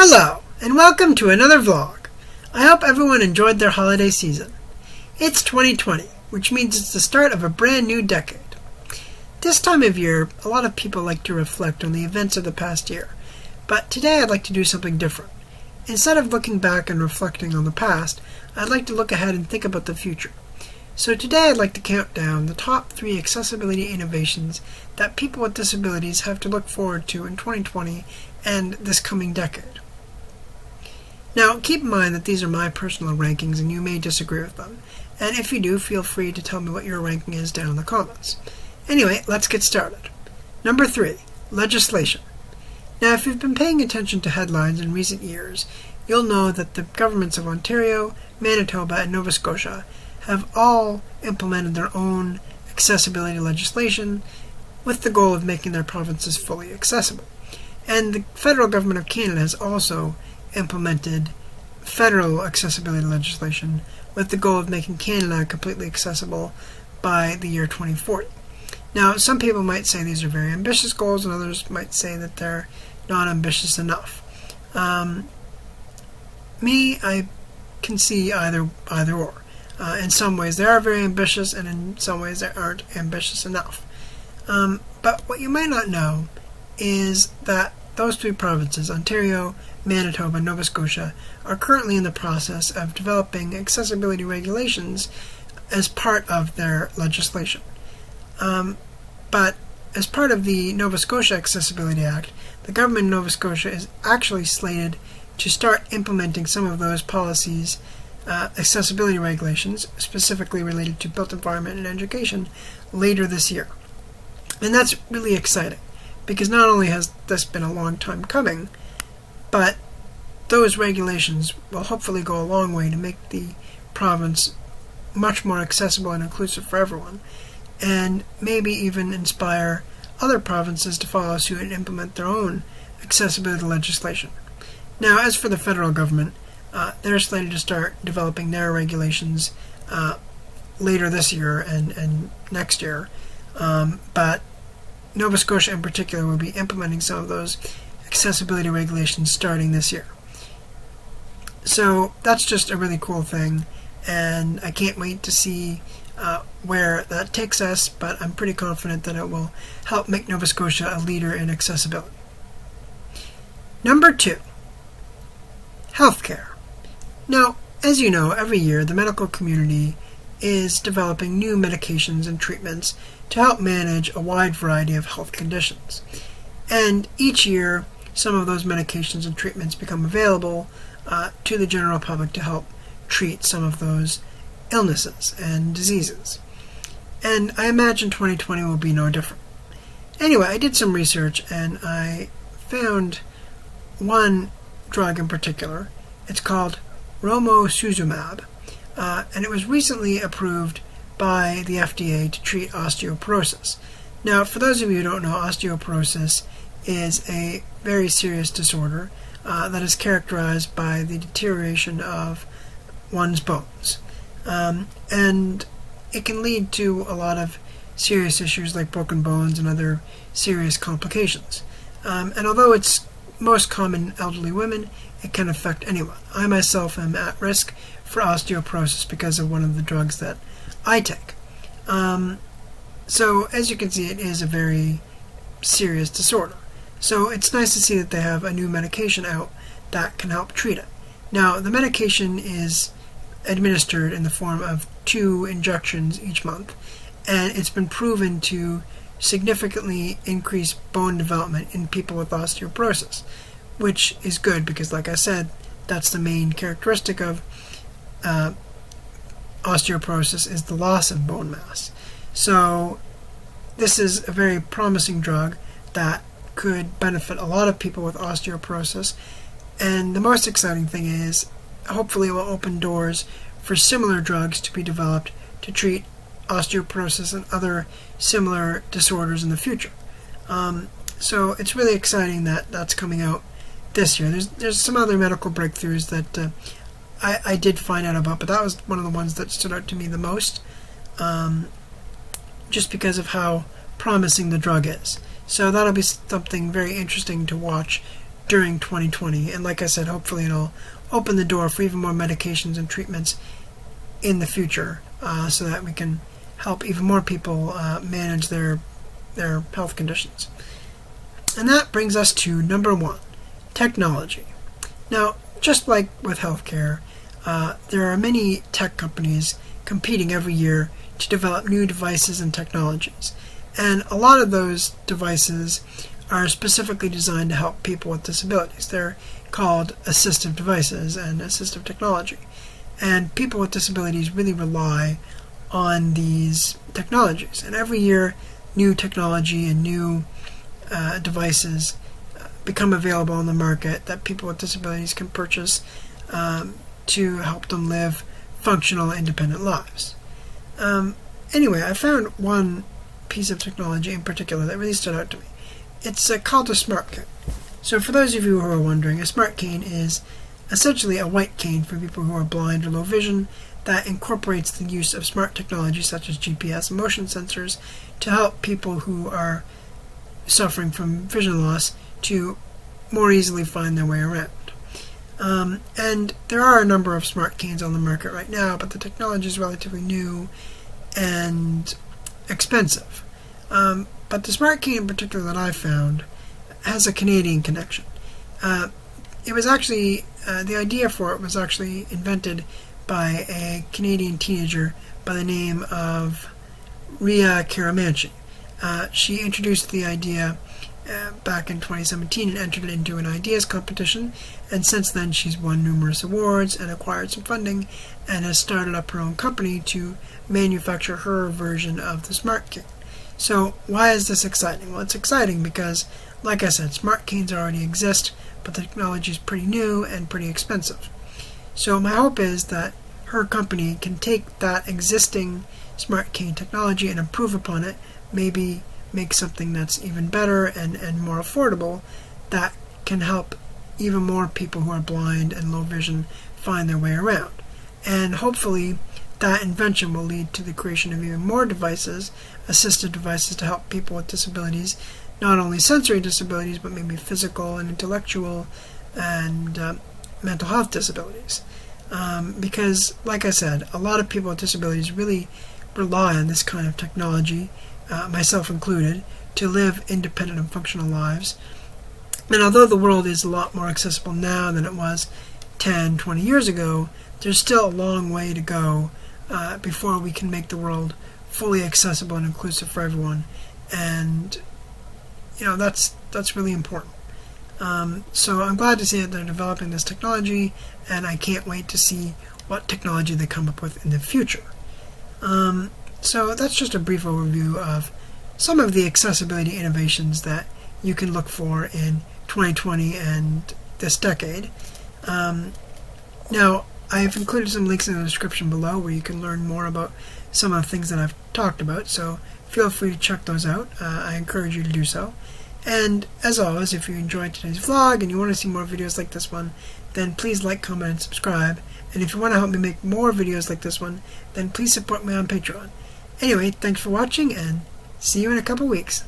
Hello, and welcome to another vlog. I hope everyone enjoyed their holiday season. It's 2020, which means it's the start of a brand new decade. This time of year, a lot of people like to reflect on the events of the past year, but today I'd like to do something different. Instead of looking back and reflecting on the past, I'd like to look ahead and think about the future. So today I'd like to count down the top 3 accessibility innovations that people with disabilities have to look forward to in 2020 and this coming decade. Now, keep in mind that these are my personal rankings and you may disagree with them, and if you do, feel free to tell me what your ranking is down in the comments. Anyway, let's get started. Number 3, legislation. Now, if you've been paying attention to headlines in recent years, you'll know that the governments of Ontario, Manitoba, and Nova Scotia have all implemented their own accessibility legislation with the goal of making their provinces fully accessible. And the federal government of Canada has also implemented federal accessibility legislation with the goal of making Canada completely accessible by the year 2040. Now, some people might say these are very ambitious goals, and others might say that they're not ambitious enough. I can see either or. In some ways they are very ambitious, and in some ways they aren't ambitious enough. But what you might not know is that those 3 provinces, Ontario, Manitoba, and Nova Scotia, are currently in the process of developing accessibility regulations as part of their legislation. But as part of the Nova Scotia Accessibility Act, the government of Nova Scotia is actually slated to start implementing some of those policies, accessibility regulations, specifically related to built environment and education, later this year. And that's really exciting, because not only has this been a long time coming, but those regulations will hopefully go a long way to make the province much more accessible and inclusive for everyone, and maybe even inspire other provinces to follow suit and implement their own accessibility legislation. Now, as for the federal government, they're slated to start developing their regulations later this year and next year, but Nova Scotia in particular will be implementing some of those accessibility regulations starting this year. So that's just a really cool thing, and I can't wait to see where that takes us, but I'm pretty confident that it will help make Nova Scotia a leader in accessibility. Number 2, healthcare. Now, as you know, every year the medical community is developing new medications and treatments to help manage a wide variety of health conditions. And each year, some of those medications and treatments become available to the general public to help treat some of those illnesses and diseases. And I imagine 2020 will be no different. Anyway, I did some research and I found one drug in particular. It's called romosozumab, and it was recently approved by the FDA to treat osteoporosis. Now, for those of you who don't know, osteoporosis is a very serious disorder that is characterized by the deterioration of one's bones. And it can lead to a lot of serious issues like broken bones and other serious complications. And although it's most common in elderly women, it can affect anyone. I myself am at risk for osteoporosis because of one of the drugs that I take. So as you can see, it is a very serious disorder. So it's nice to see that they have a new medication out that can help treat it. Now, the medication is administered in the form of 2 injections each month, and it's been proven to significantly increase bone development in people with osteoporosis, which is good because, like I said, that's the main characteristic of osteoporosis, is the loss of bone mass. So this is a very promising drug that could benefit a lot of people with osteoporosis, and the most exciting thing is hopefully it will open doors for similar drugs to be developed to treat osteoporosis and other similar disorders in the future. So it's really exciting that that's coming out this year. There's some other medical breakthroughs that I did find out about, but that was one of the ones that stood out to me the most, just because of how promising the drug is. So that'll be something very interesting to watch during 2020. And like I said, hopefully it'll open the door for even more medications and treatments in the future, so that we can help even more people manage their health conditions. And that brings us to number 1, technology. Now, just like with healthcare, there are many tech companies competing every year to develop new devices and technologies. And a lot of those devices are specifically designed to help people with disabilities. They're called assistive devices and assistive technology. And people with disabilities really rely on these technologies. And every year, new technology and new devices become available on the market that people with disabilities can purchase to help them live functional, independent lives. Anyway, I found one piece of technology in particular that really stood out to me. It's called a smart cane. So for those of you who are wondering, a smart cane is essentially a white cane for people who are blind or low vision that incorporates the use of smart technology such as GPS and motion sensors to help people who are suffering from vision loss to more easily find their way around. And there are a number of smart canes on the market right now, but the technology is relatively new and expensive. But the smart cane in particular that I found has a Canadian connection. It was actually, the idea for it was actually invented by a Canadian teenager by the name of Ria Karamanchi. She introduced the idea back in 2017 and entered it into an ideas competition, and since then she's won numerous awards and acquired some funding and has started up her own company to manufacture her version of the smart cane. So why is this exciting? Well, it's exciting because, like I said, smart canes already exist, but the technology is pretty new and pretty expensive. So my hope is that her company can take that existing smart cane technology and improve upon it, maybe make something that's even better and more affordable that can help even more people who are blind and low vision find their way around. And hopefully that invention will lead to the creation of even more devices, assistive devices, to help people with disabilities, not only sensory disabilities, but maybe physical and intellectual and mental health disabilities. Because, like I said, a lot of people with disabilities really rely on this kind of technology, myself included, to live independent and functional lives. And although the world is a lot more accessible now than it was 10, 20 years ago, there's still a long way to go before we can make the world fully accessible and inclusive for everyone. And, that's really important. So I'm glad to see that they're developing this technology, and I can't wait to see what technology they come up with in the future. So that's just a brief overview of some of the accessibility innovations that you can look for in 2020 and this decade. Now, I've included some links in the description below where you can learn more about some of the things that I've talked about, so feel free to check those out. I encourage you to do so. And as always, if you enjoyed today's vlog and you want to see more videos like this one, then please like, comment, and subscribe. And if you want to help me make more videos like this one, then please support me on Patreon. Anyway, thanks for watching, and see you in a couple weeks.